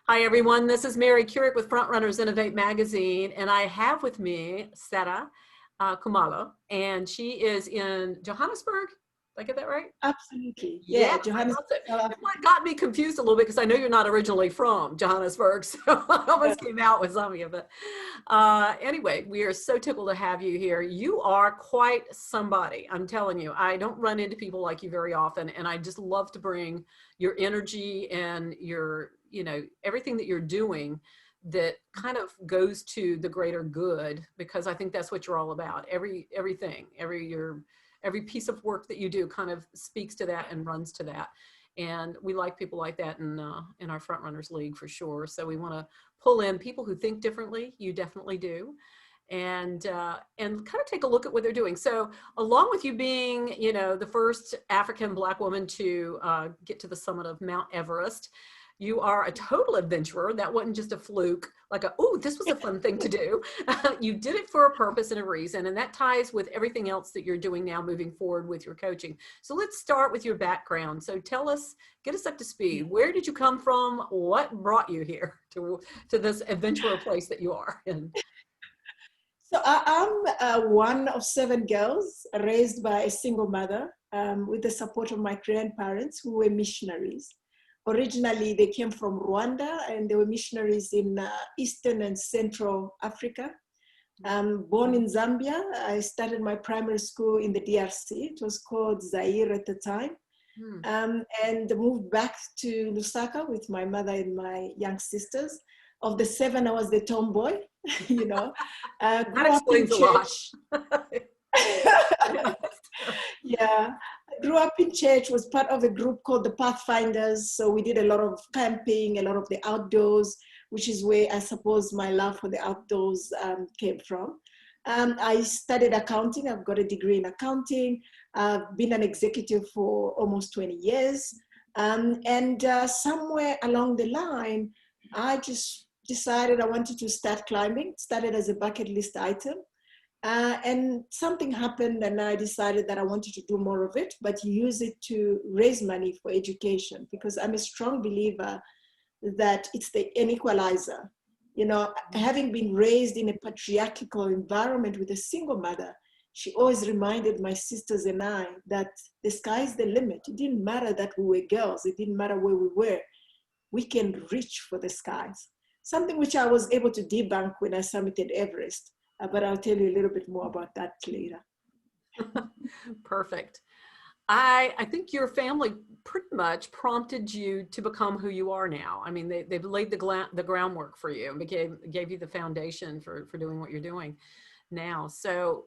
Hi, everyone. This is Mary Kurek with Frontrunners Innovate Magazine, and I have with me Saray Khumalo, and she is in Johannesburg. Did I get that right? Absolutely. Yeah, Yeah, I Johannesburg, thought so. South It Africa. got me confused a little bit because I know you're not originally from Johannesburg, so I Yeah. almost came out with some of you. But anyway, we are so tickled to have you here. You are quite somebody. I'm telling you, I don't run into people like you very often, and I just love to bring your energy and your, everything that you're doing that kind of goes to the greater good, because I think that's what you're all about. Every piece of work that you do kind of speaks to that and runs to that. And we like people like that in our Front Runners League for sure. So we want to pull in people who think differently. You definitely do. And kind of take a look at what they're doing. So along with you being, the first African Black woman to get to the summit of Mount Everest, you are a total adventurer. That wasn't just a fluke, like oh, this was a fun thing to do. You did it for a purpose and a reason, and that ties with everything else that you're doing now moving forward with your coaching. So let's start with your background. So tell us, get us up to speed. Where did you come from? What brought you here to this adventurer place that you are in? So I'm one of seven girls raised by a single mother with the support of my grandparents who were missionaries. Originally, they came from Rwanda and they were missionaries in Eastern and Central Africa. Born in Zambia, I started my primary school in the DRC. It was called Zaire at the time. And moved back to Lusaka with my mother and my young sisters. Of the seven, I was the tomboy, you know. That Grew up in explains a lot. church. Yeah, I grew up in church, was part of a group called the Pathfinders. So we did a lot of camping, a lot of the outdoors, which is where I suppose my love for the outdoors came from. I studied accounting. I've got a degree in accounting. I've been an executive for almost 20 years. And somewhere along the line, I just decided I wanted to start climbing. It started as a bucket list item. And something happened and I decided that I wanted to do more of it, but use it to raise money for education, because I'm a strong believer that it's an equalizer. You know, having been raised in a patriarchal environment with a single mother, she always reminded my sisters and I that the sky's the limit. It didn't matter that we were girls. It didn't matter where we were. We can reach for the skies. Something which I was able to debunk when I summited Everest. But I'll tell you a little bit more about that later. Perfect. I think your family pretty much prompted you to become who you are now. I mean, they've laid the groundwork for you and gave you the foundation for doing what you're doing now. So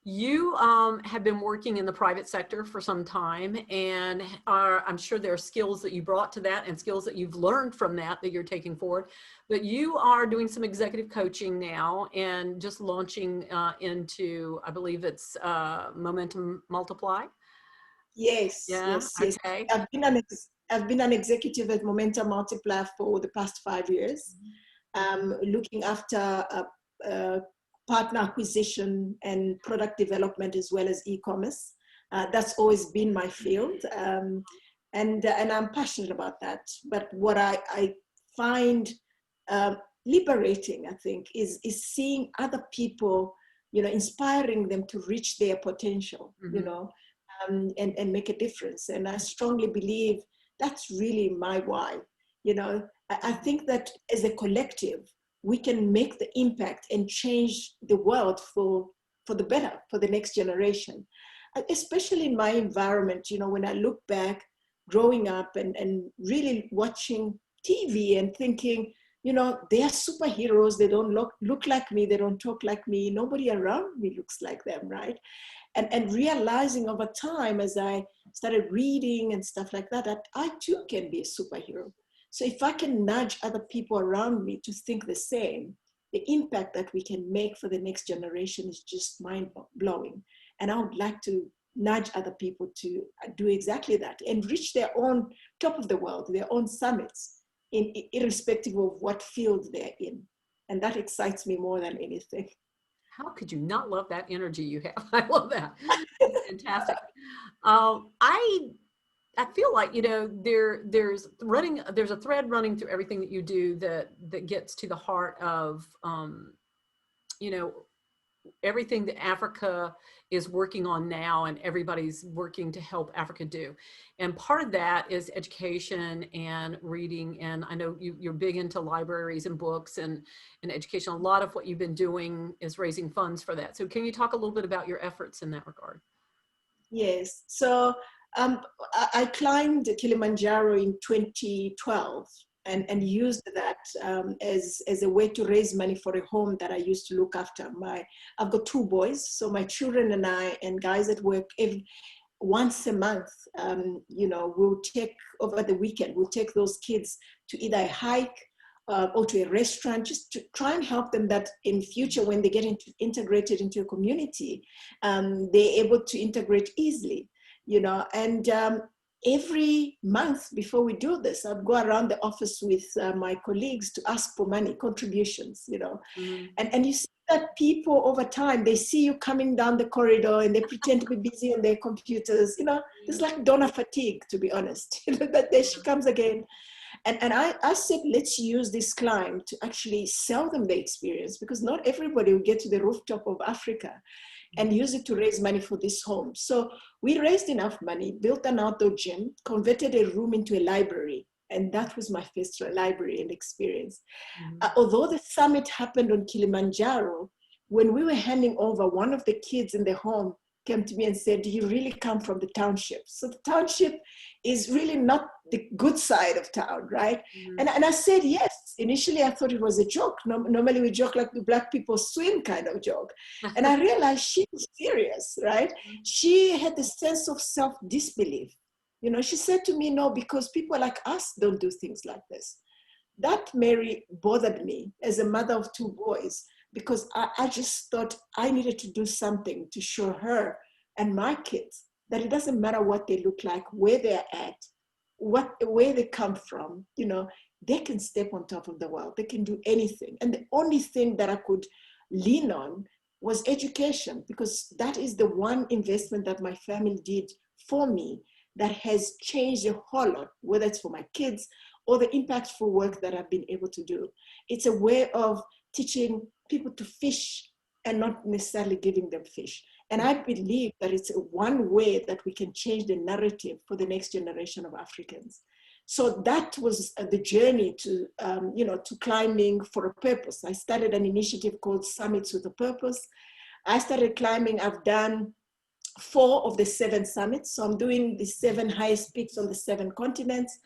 you have been working in the private sector for some time, and I'm sure there are skills that you brought to that and skills that you've learned from that you're taking forward. But you are doing some executive coaching now and just launching into, I believe it's Momentum Multiply. Yes, Yeah. yes, yes. Okay. I've been an executive at Momentum Multiplier for the past 5 years, looking after partner acquisition and product development as well as e-commerce. That's always been my field, and I'm passionate about that. But what I find liberating, I think, is seeing other people, you know, inspiring them to reach their potential, you know. And make a difference. And I strongly believe that's really my why. You know, I think that as a collective, we can make the impact and change the world for the better, for the next generation. Especially in my environment, you know, when I look back growing up and really watching TV and thinking, you know, they are superheroes. They don't look like me. They don't talk like me. Nobody around me looks like them, right? And realizing over time as I started reading and stuff like that, that I too can be a superhero. So if I can nudge other people around me to think the same, the impact that we can make for the next generation is just mind blowing. And I would like to nudge other people to do exactly that and reach their own top of the world, their own summits, irrespective of what field they're in. And that excites me more than anything. How could you not love that energy you have? I love that. That's fantastic. I I feel like, you know, there's a thread running through everything that you do that gets to the heart of, you know, everything that Africa is working on now and everybody's working to help Africa do. And part of that is education and reading. And I know you're big into libraries and books and education. A lot of what you've been doing is raising funds for that. So can you talk a little bit about your efforts in that regard? Yes. So I climbed Kilimanjaro in 2012 and used that as a way to raise money for a home that I used to look after. I've got two boys, so my children and I and guys at work, once a month, you know, we'll take over the weekend, we'll take those kids to either a hike or to a restaurant, just to try and help them that in future when they get integrated into a community, they're able to integrate easily, you know. And every month before we do this, I'd go around the office with my colleagues to ask for money, contributions, you know. Mm-hmm. And you see that people over time, they see you coming down the corridor and they pretend to be busy on their computers, you know. It's like donor fatigue, to be honest. You know, that there she comes again. And I said, let's use this climb to actually sell them the experience, because not everybody will get to the rooftop of Africa, and use it to raise money for this home. So we raised enough money, built an outdoor gym, converted a room into a library. And that was my first library and experience. Mm-hmm. Although the summit happened on Kilimanjaro, when we were handing over, one of the kids in the home came to me and said, do you really come from the township? So the township is really not the good side of town, right? Mm-hmm. And I said, yes. Initially, I thought it was a joke. Normally, we joke like the Black people swim kind of joke. And I realized she was serious, right? She had the sense of self-disbelief. You know, she said to me, no, because people like us don't do things like this. That, Mary, bothered me as a mother of two boys, because I just thought I needed to do something to show her and my kids that it doesn't matter what they look like, where they're at, where they come from, you know, they can step on top of the world. They can do anything. And the only thing that I could lean on was education, because that is the one investment that my family did for me that has changed a whole lot, whether it's for my kids or the impactful work that I've been able to do. It's a way of teaching people to fish and not necessarily giving them fish. And I believe that it's one way that we can change the narrative for the next generation of Africans. So that was the journey to, you know, to climbing for a purpose. I started an initiative called Summits with a Purpose. I started climbing. I've done 4 of the 7 summits. So I'm doing the 7 highest peaks on the 7 continents.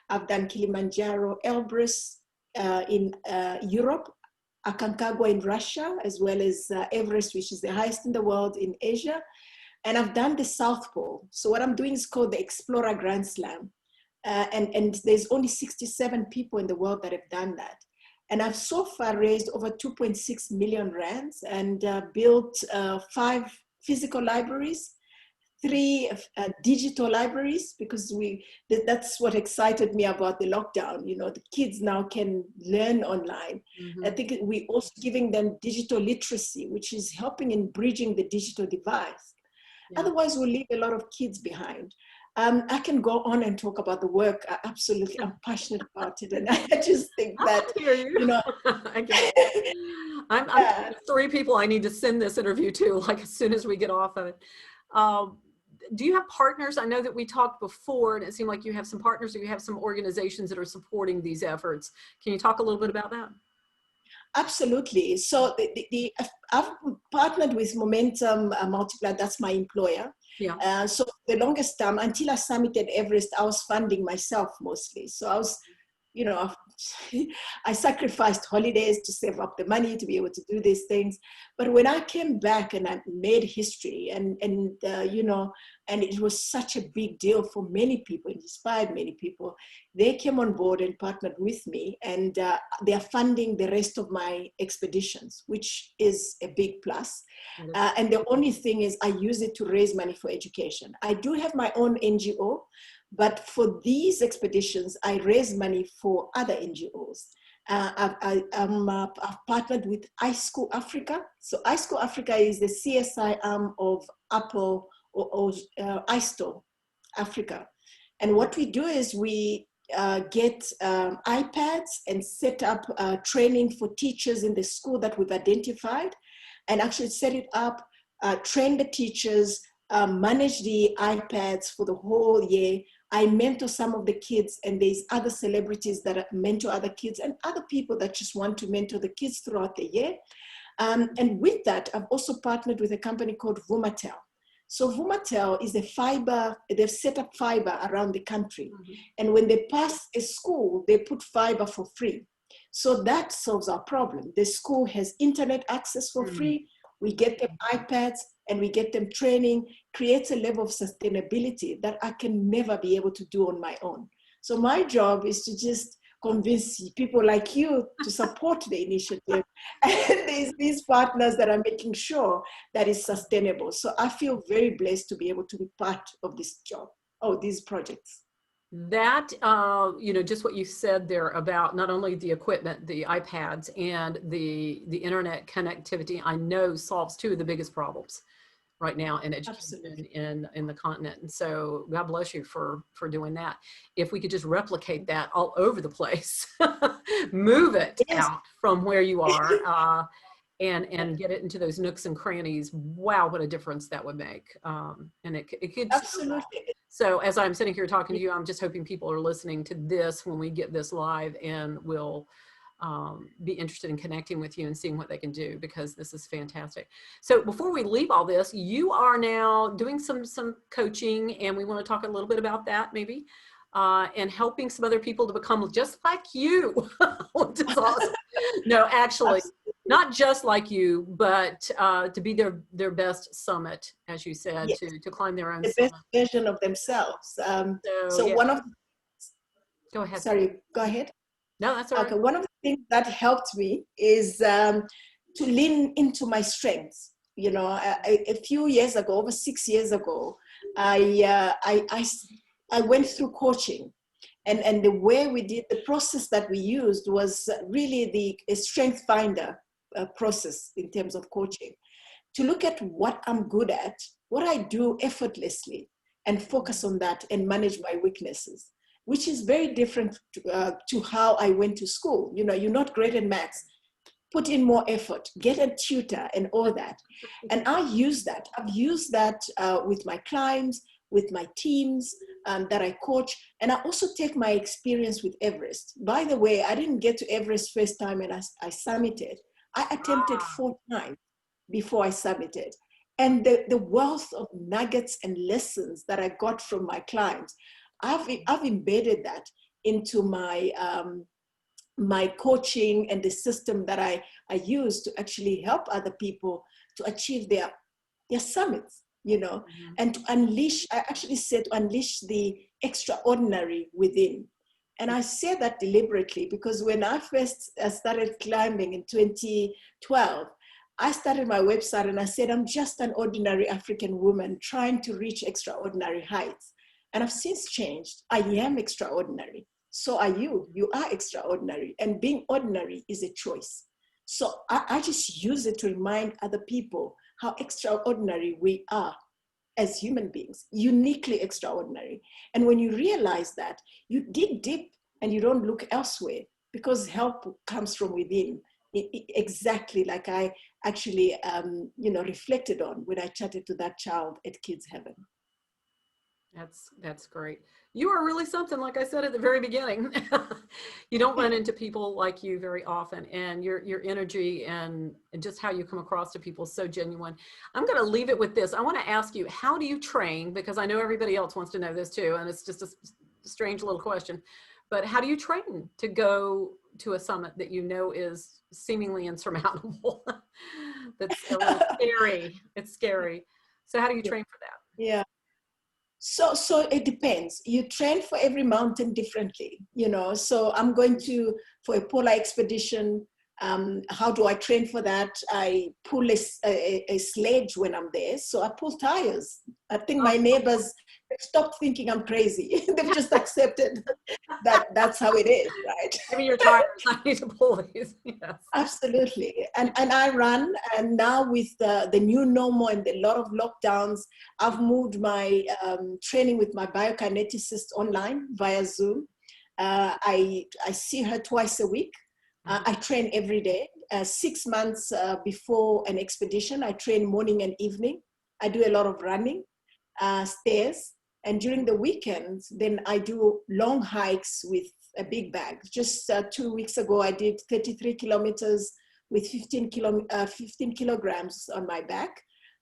I've done Kilimanjaro, Elbrus in Europe, Aconcagua in Russia, as well as Everest, which is the highest in the world in Asia. And I've done the South Pole. So what I'm doing is called the Explorer Grand Slam. And there's only 67 people in the world that have done that. And I've so far raised over 2.6 million rands and built 5 physical libraries, 3 digital libraries, because that's what excited me about the lockdown. You know, the kids now can learn online. Mm-hmm. I think we're also giving them digital literacy, which is helping in bridging the digital divide. Yeah. Otherwise, we'll leave a lot of kids behind. I can go on and talk about the work. Absolutely, I'm passionate about it, and I just think that, you know, I'm 3 people I need to send this interview to, like as soon as we get off of it. Do you have partners? I know that we talked before, and it seemed like you have some partners, or you have some organizations that are supporting these efforts. Can you talk a little bit about that? Absolutely. So I've partnered with Momentum Multiplier. That's my employer. Yeah. So the longest time, until I summited Everest, I was funding myself mostly. So I was, you know, I sacrificed holidays to save up the money to be able to do these things. But when I came back and I made history, and you know, and it was such a big deal for many people, it inspired many people, they came on board and partnered with me, and they are funding the rest of my expeditions, which is a big plus. And the only thing is I use it to raise money for education. I do have my own NGO, but for these expeditions, I raise money for other NGOs. I've partnered with iSchool Africa. So iSchool Africa is the CSI arm of Apple or iStore Africa. And what we do is we get iPads and set up training for teachers in the school that we've identified, and actually set it up, train the teachers, manage the iPads for the whole year. I mentor some of the kids, and there's other celebrities that mentor other kids and other people that just want to mentor the kids throughout the year. And with that, I've also partnered with a company called Vumatel. So Vumatel is a fiber, they've set up fiber around the country. Mm-hmm. And when they pass a school, they put fiber for free. So that solves our problem. The school has internet access for free. We get them iPads and we get them training, creates a level of sustainability that I can never be able to do on my own. So my job is to just convince people like you to support the initiative. And there's these partners that are making sure that it's sustainable. So I feel very blessed to be able to be part of this job, these projects. That, just what you said there about not only the equipment, the iPads and the internet connectivity, I know solves two of the biggest problems right now in education in the continent. And so God bless you for doing that. If we could just replicate that all over the place, move it out from where you are and get it into those nooks and crannies. Wow, what a difference that would make. And it could. Absolutely. So as I'm sitting here talking to you, I'm just hoping people are listening to this when we get this live and will be interested in connecting with you and seeing what they can do, because this is fantastic. So before we leave all this, you are now doing some coaching, and we want to talk a little bit about that maybe, and helping some other people to become just like you, which is awesome. No, actually, not just like you, but to be their best summit, as you said, yes. to climb their own the summit. Best version of themselves. So yeah. One of go ahead. Sorry, go ahead. No, that's all right. Okay, one of the things that helped me is to lean into my strengths. You know, a few years ago, over 6 years ago, I went through coaching, and the way we did the process that we used was really a strength finder process in terms of coaching, to look at what I'm good at, what I do effortlessly, and focus on that and manage my weaknesses, which is very different to how I went to school. You know, you're not great at maths, put in more effort, get a tutor and all that. And I use that. I've used that with my clients, with my teams that I coach. And I also take my experience with Everest. By the way, I didn't get to Everest first time and I summited. I attempted 4 times before I submitted. And the wealth of nuggets and lessons that I got from my clients, I've embedded that into my my coaching and the system that I use to actually help other people to achieve their summits, you know, and to unleash, I actually said to unleash the extraordinary within. And I say that deliberately because when I first started climbing in 2012, I started my website and I said, I'm just an ordinary African woman trying to reach extraordinary heights. And I've since changed. I am extraordinary. So are you. You are extraordinary. And being ordinary is a choice. So I just use it to remind other people how extraordinary we are as human beings, uniquely extraordinary. And when you realize that, you dig deep and you don't look elsewhere because help comes from within. Exactly like I actually, reflected on when I chatted to that child at Kids Heaven. That's great. You are really something, like I said at the very beginning. You don't run into people like you very often, and your energy and just how you come across to people is so genuine. I'm going to leave it with this. I want to ask you, how do you train? Because I know everybody else wants to know this too, and it's just a strange little question. But how do you train to go to a summit that you know is seemingly insurmountable? That's a little scary. It's scary. So how do you train for that? Yeah. So it depends. You train for every mountain differently, you know. So I'm going for a polar expedition. How do I train for that? I pull a sledge when I'm there. So I pull tires. I think my neighbors have stopped thinking I'm crazy. They've just accepted that that's how it is, right? Give me your tires. I need to pull these. Yes. Absolutely. And I run. And now with the new normal and a lot of lockdowns, I've moved my training with my biokineticist online via Zoom. I see her twice a week. I train every day. 6 months before an expedition, I train morning and evening. I do a lot of running, stairs. And during the weekends, then I do long hikes with a big bag. Just 2 weeks ago, I did 33 kilometers with 15 kilograms on my back.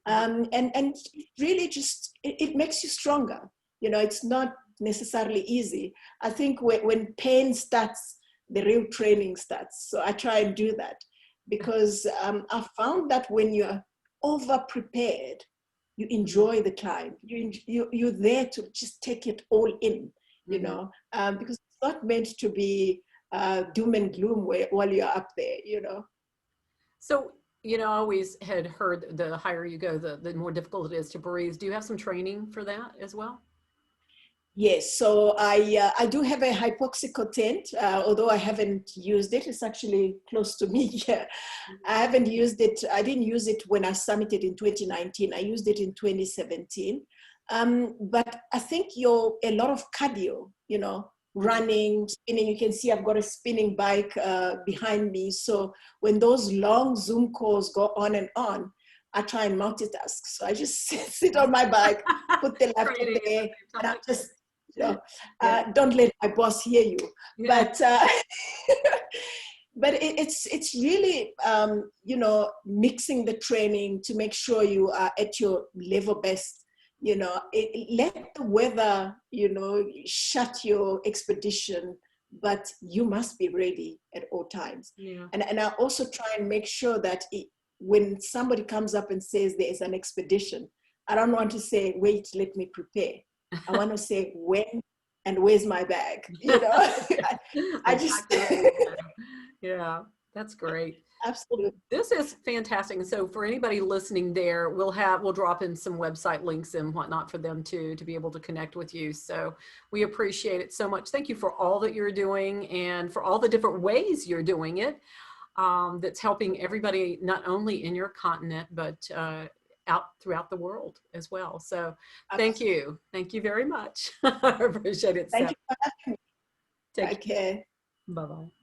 And really just, it makes you stronger. You know, it's not necessarily easy. I think when pain starts, the real training starts. So I try and do that because I found that when you're over prepared, you enjoy the climb. You're there to just take it all in, you know, because it's not meant to be doom and gloom while you're up there, you know. So, you know, I always had heard the higher you go, the more difficult it is to breathe. Do you have some training for that as well? Yes, so I do have a hypoxical tent, although I haven't used it. It's actually close to me here. I haven't used it. I didn't use it when I summited in 2019. I used it in 2017. But I think a lot of cardio, you know, running, spinning. You can see I've got a spinning bike behind me. So when those long Zoom calls go on and on, I try and multitask. So I just sit on my bike, put the laptop there, and I just, you know, don't let my boss hear you. Yeah. But but it's really you know, mixing the training to make sure you are at your level best. You know, let the weather, you know, shut your expedition, but you must be ready at all times. Yeah. And I also try and make sure that when somebody comes up and says there is an expedition, I don't want to say, wait, let me prepare. I want to say, when and where's my bag? You know, I just. Yeah, that's great. Absolutely. This is fantastic. And so for anybody listening there, we'll drop in some website links and whatnot for them to be able to connect with you. So we appreciate it so much. Thank you for all that you're doing and for all the different ways you're doing it. That's helping everybody, not only in your continent, but out throughout the world as well. So thank you. Thank you very much. I appreciate it. Thank you for having me. Take Take care. Bye-bye.